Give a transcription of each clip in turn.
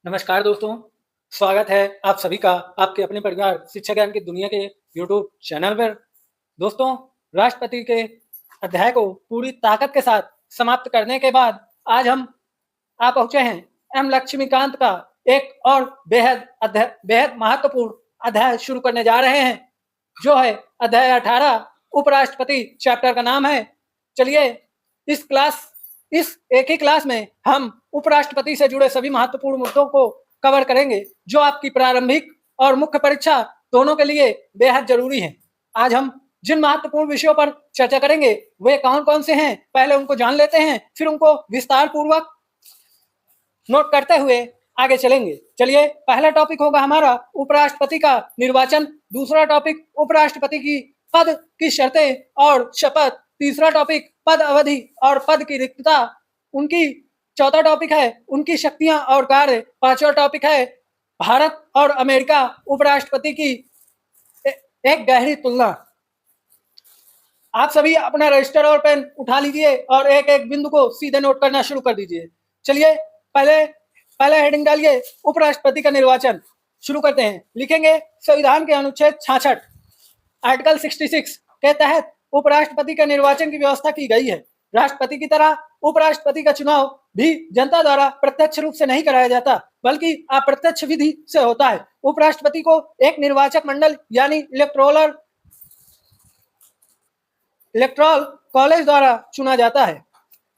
नमस्कार दोस्तों, स्वागत है आप सभी का आपके अपने परिवार शिक्षा ज्ञान की दुनिया के यूट्यूब चैनल पर। दोस्तों, राष्ट्रपति के अध्याय को पूरी ताकत के साथ समाप्त करने के बाद आज हम आ पहुँचे हैं एम लक्ष्मीकांत का एक और बेहद महत्वपूर्ण अध्याय शुरू करने जा रहे हैं, जो है अध्याय 18 उपराष्ट्रपति। चैप्टर का नाम है। चलिए इस एक ही क्लास में हम उपराष्ट्रपति से जुड़े सभी महत्वपूर्ण मुद्दों को कवर करेंगे, जो आपकी प्रारंभिक और मुख्य परीक्षा दोनों के लिए बेहद जरूरी हैं। आज हम जिन महत्वपूर्ण विषयों पर चर्चा करेंगे वे कौन-कौन से हैं, पहले उनको जान लेते हैं, फिर उनको विस्तार पूर्वक नोट करते हुए आगे चलेंगे। चलिए, पहला टॉपिक होगा हमारा उपराष्ट्रपति का निर्वाचन, दूसरा टॉपिक उपराष्ट्रपति की पद की शर्तें और शपथ, तीसरा टॉपिक पद अवधि और पद की रिक्तता उनकी, चौथा टॉपिक है उनकी शक्तियां और कार्य, पांचवा टॉपिक है भारत और अमेरिका उपराष्ट्रपति की एक गहरी तुलना। आप सभी अपना रजिस्टर और पेन उठा लीजिए और एक एक बिंदु को सीधे नोट करना शुरू कर दीजिए। चलिए, पहले हेडिंग डालिए उपराष्ट्रपति का निर्वाचन। शुरू करते हैं। लिखेंगे संविधान के अनुच्छेद 66 आर्टिकल 66 के तहत उपराष्ट्रपति के निर्वाचन की व्यवस्था की गई है। राष्ट्रपति की तरह उपराष्ट्रपति का चुनाव भी जनता द्वारा प्रत्यक्ष रूप से नहीं कराया जाता, बल्कि अप्रत्यक्ष विधि से होता है। उपराष्ट्रपति को एक निर्वाचक मंडल यानी इलेक्टोरल कॉलेज द्वारा चुना जाता है।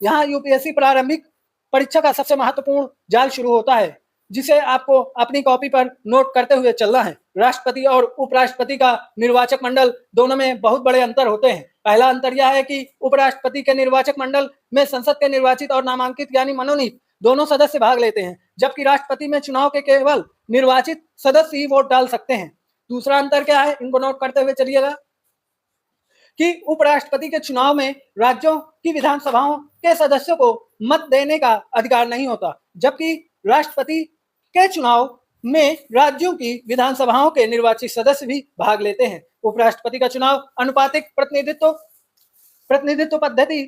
यहाँ यूपीएससी प्रारंभिक परीक्षा का सबसे महत्वपूर्ण जाल शुरू होता है, जिसे आपको अपनी कॉपी पर नोट करते हुए चलना है। राष्ट्रपति और उपराष्ट्रपति का निर्वाचक मंडल दोनों में बहुत बड़े अंतर होते हैं। पहला अंतर यह है कि उपराष्ट्रपति के निर्वाचक मंडल में संसद के निर्वाचित और नामांकित यानी मनोनीत दोनों सदस्य भाग लेते हैं, जबकि राष्ट्रपति में चुनाव के केवल निर्वाचित सदस्य ही वोट डाल सकते हैं। दूसरा अंतर क्या है, इनको नोट करते हुए चलिएगा कि उपराष्ट्रपति के चुनाव में राज्यों की विधानसभाओं के सदस्यों को मत देने का अधिकार नहीं होता, जबकि राष्ट्रपति के चुनाव में राज्यों की विधानसभाओं के निर्वाचित सदस्य भी भाग लेते हैं। उपराष्ट्रपति का चुनाव अनुपातिक प्रतिनिधित्व पद्धति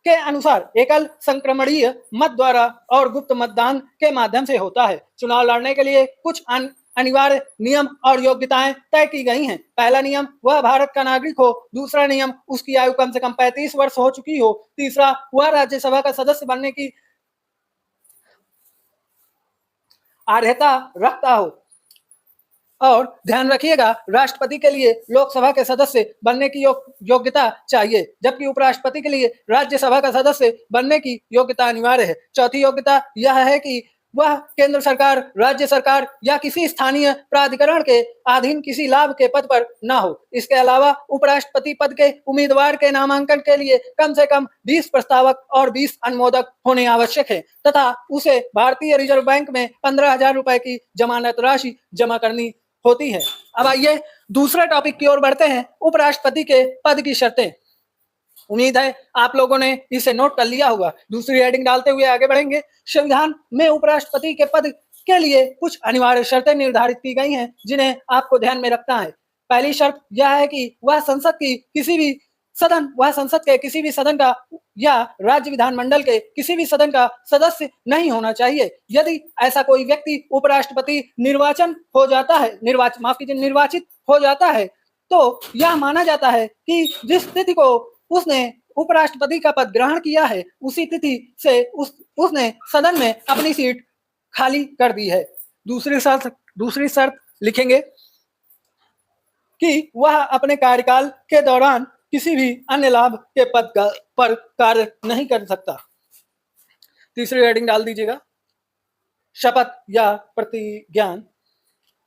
के अनुसार एकल संक्रमणीय मत द्वारा और गुप्त मतदान के माध्यम से होता है। चुनाव लड़ने के लिए कुछ अनिवार्य नियम और योग्यताएं तय की गई हैं। पहला नियम वह भारत का नागरिक हो, दूसरा नियम उसकी आयु कम से कम 35 वर्ष हो चुकी हो, तीसरा वह राज्यसभा का सदस्य बनने की अर्हता रखता हो। और ध्यान रखिएगा, राष्ट्रपति के लिए लोकसभा के सदस्य बनने की योग्यता चाहिए, जबकि उपराष्ट्रपति के लिए राज्यसभा का सदस्य बनने की योग्यता अनिवार्य है। चौथी योग्यता यह है कि वह केंद्र सरकार, राज्य सरकार या किसी स्थानीय प्राधिकरण के अधीन किसी लाभ के पद पर न हो। इसके अलावा उपराष्ट्रपति पद के उम्मीदवार के नामांकन के लिए कम से कम 20 प्रस्तावक और 20 अनुमोदक होने आवश्यक है, तथा उसे भारतीय रिजर्व बैंक में 15,000 रुपए की जमानत राशि जमा करनी होती है। अब आइए दूसरे टॉपिक की ओर बढ़ते हैं, उपराष्ट्रपति के पद की शर्तें। उम्मीद है आप लोगों ने इसे नोट कर लिया होगा। दूसरी हेडिंग डालते हुए आगे बढ़ेंगे। संविधान में उपराष्ट्रपति के पद के लिए कुछ अनिवार्य शर्तें निर्धारित की गई हैं, जिन्हें आपको ध्यान में रखना है। पहली शर्त यह है कि वह संसद के किसी भी सदन का या राज्य विधानमंडल के किसी भी सदन का सदस्य नहीं होना चाहिए। यदि ऐसा कोई व्यक्ति उपराष्ट्रपति निर्वाचित हो जाता है, तो यह माना जाता है कि जिस तिथि को उसने उपराष्ट्रपति का पद ग्रहण किया है, उसी तिथि से उसने सदन में अपनी सीट खाली कर दी है। दूसरी शर्त लिखेंगे कि वह अपने कार्यकाल के दौरान किसी भी अन्य लाभ के पद पर कार्य नहीं कर सकता। तीसरी हेडिंग डाल दीजिएगा, शपथ या प्रतिज्ञान।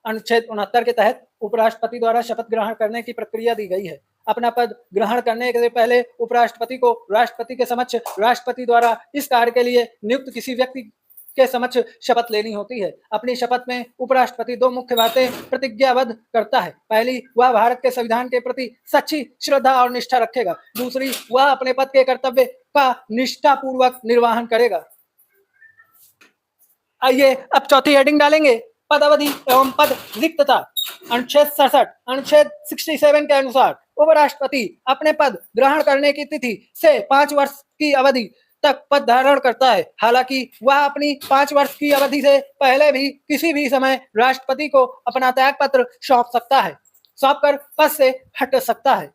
अनुच्छेद 69 के तहत उपराष्ट्रपति द्वारा शपथ ग्रहण करने की प्रक्रिया दी गई है। अपना पद ग्रहण करने से पहले उपराष्ट्रपति को राष्ट्रपति के समक्ष राष्ट्रपति द्वारा इस कार्य के लिए नियुक्त किसी व्यक्ति के समक्ष शपथ लेनी होती है। अपनी शपथ में उपराष्ट्रपति दो मुख्य बातें प्रतिज्ञाबद्ध करता है। पहली, वह भारत के संविधान के प्रति सच्ची श्रद्धा और निष्ठा रखेगा। दूसरी, वह अपने पद के कर्तव्य का निष्ठापूर्वक निर्वहन करेगा। आइए अब चौथी हेडिंग डालेंगे, पद अवधि एवं पद रिक्तता। अनुच्छेद 67 के अनुसार उपराष्ट्रपति अपने पद ग्रहण करने की तिथि से 5 वर्ष की अवधि तक पद धारण करता है। हालांकि वह अपनी 5 वर्ष की अवधि से पहले भी किसी भी समय राष्ट्रपति को अपना त्यागपत्र सौंप सकता है, सौंपकर पद से हट सकता है।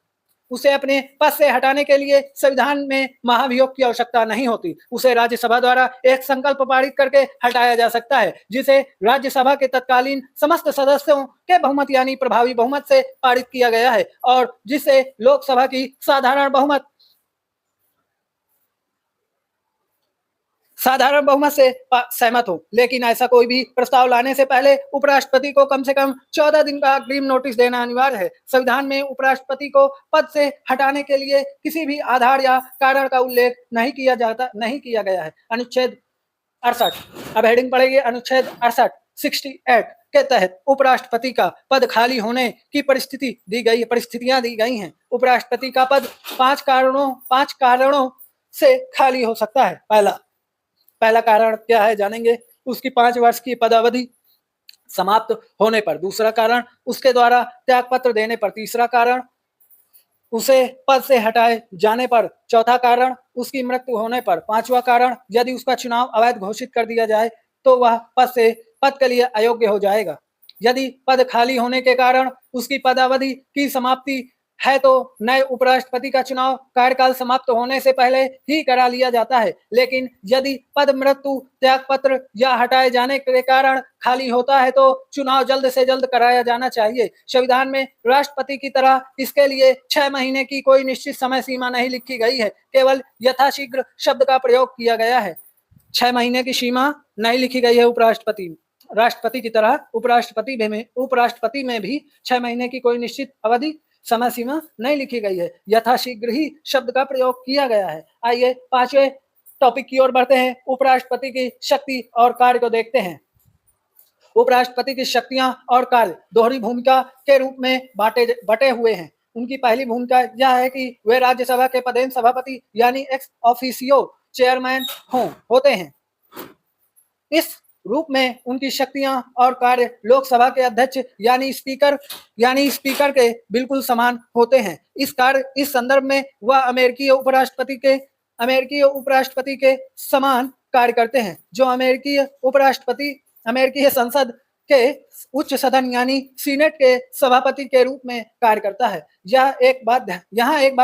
उसे अपने पद से हटाने के लिए संविधान में महाभियोग की आवश्यकता नहीं होती। उसे राज्यसभा द्वारा एक संकल्प पारित करके हटाया जा सकता है, जिसे राज्यसभा के तत्कालीन समस्त सदस्यों के बहुमत यानी प्रभावी बहुमत से पारित किया गया है और जिसे लोकसभा की साधारण बहुमत से सहमत हो। लेकिन ऐसा कोई भी प्रस्ताव लाने से पहले उपराष्ट्रपति को कम से कम 14 दिन का अग्रिम नोटिस देना अनिवार्य है। संविधान में उपराष्ट्रपति को पद से हटाने के लिए किसी भी आधार या कारण का उल्लेख नहीं किया गया है। अनुच्छेद 68, अब हेडिंग पड़ेगी अनुच्छेद 68 के तहत उपराष्ट्रपति का पद खाली होने की परिस्थितियां दी गई हैं। उपराष्ट्रपति का पद 5 कारणों से खाली हो सकता है। पहला कारण क्या है जानेंगे, उसकी 5 वर्ष की पदावधि समाप्त होने पर। दूसरा कारण, उसके द्वारा त्यागपत्र देने पर। तीसरा कारण, उसे पद से हटाए जाने पर। चौथा कारण, उसकी मृत्यु होने पर। पांचवा कारण, यदि उसका चुनाव अवैध घोषित कर दिया जाए तो वह पद के लिए अयोग्य हो जाएगा। यदि पद खाली होने के कारण उसकी पदावधि की समाप्ति है तो नए उपराष्ट्रपति का चुनाव कार्यकाल समाप्त होने से पहले ही करा लिया जाता है। लेकिन यदि पद, मृत्यु, त्यागपत्र या हटाए जाने के कारण खाली होता है तो चुनाव जल्द से जल्द कराया जाना चाहिए। संविधान में राष्ट्रपति की तरह इसके लिए 6 महीने की कोई निश्चित समय सीमा नहीं लिखी गई है, केवल यथाशीघ्र शब्द का प्रयोग किया गया है। 6 महीने की सीमा नहीं लिखी गई है। राष्ट्रपति की तरह उपराष्ट्रपति में भी 6 महीने की कोई निश्चित अवधि समय सीमा नहीं लिखी गई है, यथाशीघ्र ही शब्द का प्रयोग किया गया है। आइए 5वें टॉपिक की ओर बढ़ते हैं। उपराष्ट्रपति की शक्ति और कार्य को देखते हैं। उपराष्ट्रपति की शक्तियां और कार्य दोहरी भूमिका के रूप में बटे हुए हैं। उनकी पहली भूमिका यह है कि वे राज्यसभा के पदेन सभापति यानी एक्स ऑफिसियो चेयरमैन होते हैं। इस रूप में उनकी शक्तियां और कार्य लोकसभा के अध्यक्ष यानी स्पीकर के बिल्कुल समान होते हैं। इस संदर्भ में वह अमेरिकी उपराष्ट्रपति के समान कार्य करते हैं, जो अमेरिकी संसद के उच्च सदन यानी सीनेट के सभापति के रूप में कार्य करता है। यहाँ एक बात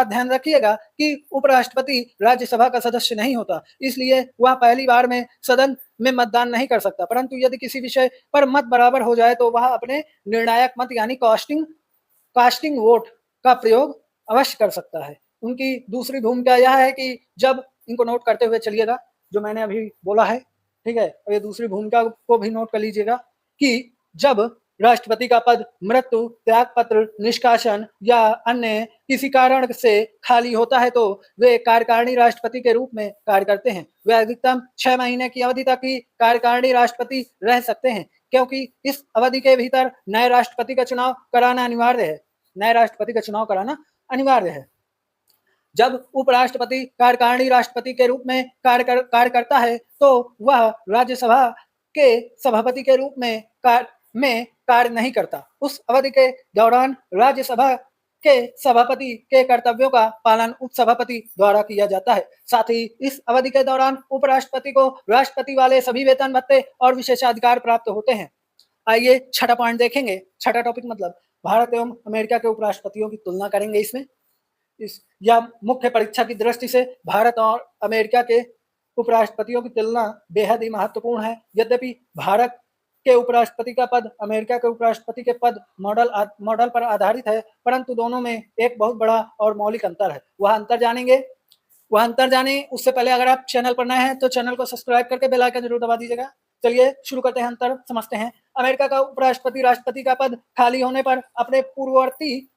ध्यान रखिएगा कि उपराष्ट्रपति राज्यसभा का सदस्य नहीं होता, इसलिए वह पहली बार में सदन में मतदान नहीं कर सकता, परंतु यदि किसी विषय पर मत बराबर हो जाए तो वह अपने निर्णायक मत यानी कास्टिंग वोट का प्रयोग अवश्य कर सकता है। उनकी दूसरी भूमिका यह है कि जब, इनको नोट करते हुए चलिएगा जो मैंने अभी बोला है, ठीक है, और ये दूसरी भूमिका को भी नोट कर लीजिएगा कि जब राष्ट्रपति का पद मृत्यु, त्यागपत्र, निष्कासन या अन्य किसी कारण से खाली होता है तो वे कार्यकारिणी राष्ट्रपति के रूप में कार्य करते हैं। वे अधिकतम 6 महीने की अवधि तक ही कार्यकारिणी राष्ट्रपति रह सकते हैं, क्योंकि इस अवधि के भीतर नए राष्ट्रपति का चुनाव कराना अनिवार्य है। जब उपराष्ट्रपति कार्यकारिणी राष्ट्रपति के रूप में कार्य करता है तो वह राज्यसभा के सभापति के रूप में कार्य नहीं करता। उस अवधि के दौरान राज्यसभा के सभापति के कर्तव्यों का पालन उपसभापति द्वारा किया जाता है। साथ ही इस अवधि के दौरान उपराष्ट्रपति को राष्ट्रपति वाले सभी वेतन भत्ते और विशेषाधिकार प्राप्त होते हैं। आइए छठा पॉइंट देखेंगे। छठा टॉपिक मतलब भारत एवं अमेरिका के उपराष्ट्रपतियों की तुलना करेंगे। यह मुख्य परीक्षा की दृष्टि से भारत और अमेरिका के उपराष्ट्रपतियों की तुलना बेहद ही महत्वपूर्ण है। यद्यपि भारत के उपराष्ट्रपति का पद अमेरिका के उपराष्ट्रपति के पद मॉडल पर आधारित है, परंतु दोनों में एक बहुत बड़ा और मौलिक अंतर है। वह अंतर जाने उससे पहले अगर आप चैनल पर नए हैं तो चैनल को सब्सक्राइब करके बेल आइकन जरूर दबा दीजिएगा। चलिए शुरू करते हैं, अंतर समझते हैं। अमेरिका का उपराष्ट्रपति राष्ट्रपति का पद खाली होने पर अपने पूर्ववर्ती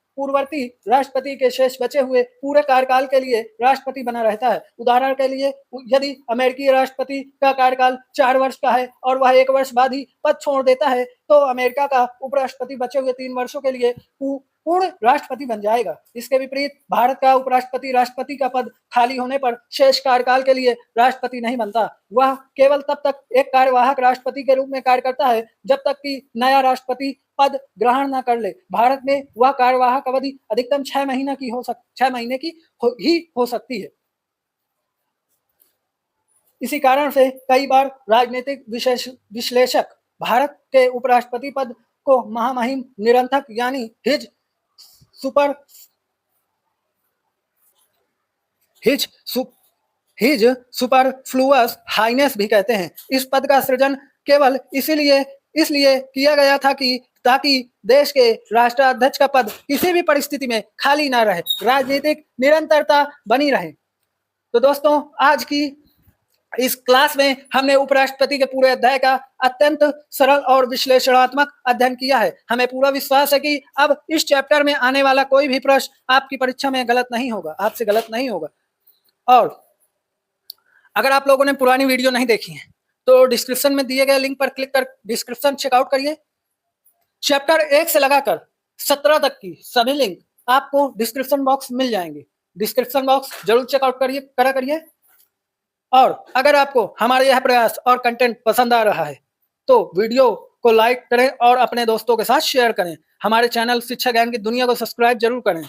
राष्ट्रपति के शेष बचे हुए पूरे कार्यकाल के लिए राष्ट्रपति बना रहता है। उदाहरण के लिए, यदि अमेरिकी राष्ट्रपति का कार्यकाल 4 वर्ष का है और वह 1 वर्ष बाद ही पद छोड़ देता है तो अमेरिका का उपराष्ट्रपति बचे हुए 3 वर्षों के लिए पूर्ण राष्ट्रपति बन जाएगा। इसके विपरीत भारत का उपराष्ट्रपति राष्ट्रपति का पद खाली होने पर शेष कार्यकाल के लिए राष्ट्रपति नहीं बनता। वह केवल तब तक एक कार्यवाहक राष्ट्रपति के रूप में कार्य करता है जब तक कि नया राष्ट्रपति पद ग्रहण न कर ले। भारत में वह कार्यवाहक अवधि अधिकतम 6 महीने की हो सकती है। इसी कारण से कई बार राजनीतिक विश्लेषक भारत के उपराष्ट्रपति पद को महामहिम निरंथक यानी हिज सुपरफ्लुअस हाइनेस भी कहते हैं। इस पद का सृजन केवल इसलिए किया गया था कि ताकि देश के राष्ट्राध्यक्ष का पद किसी भी परिस्थिति में खाली ना रहे, राजनीतिक निरंतरता बनी रहे। तो दोस्तों, आज की इस क्लास में हमने उपराष्ट्रपति के पूरे अध्याय का अत्यंत सरल और विश्लेषणात्मक अध्ययन किया है। हमें पूरा विश्वास है कि अब इस चैप्टर में आने वाला कोई भी प्रश्न आपकी परीक्षा में गलत नहीं होगा, आपसे गलत नहीं होगा। और अगर आप लोगों ने पुरानी वीडियो नहीं देखी है तो डिस्क्रिप्शन में दिए गए लिंक पर क्लिक कर डिस्क्रिप्शन चेकआउट करिए। चैप्टर 1 से लगाकर 17 तक की सभी लिंक आपको डिस्क्रिप्शन बॉक्स मिल जाएंगे। डिस्क्रिप्शन बॉक्स जरूर चेकआउट करिए। और अगर आपको हमारे यह प्रयास और कंटेंट पसंद आ रहा है तो वीडियो को लाइक करें और अपने दोस्तों के साथ शेयर करें। हमारे चैनल शिक्षा ज्ञान की दुनिया को सब्सक्राइब जरूर करें।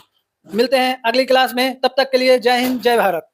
मिलते हैं अगली क्लास में, तब तक के लिए जय हिंद, जय भारत।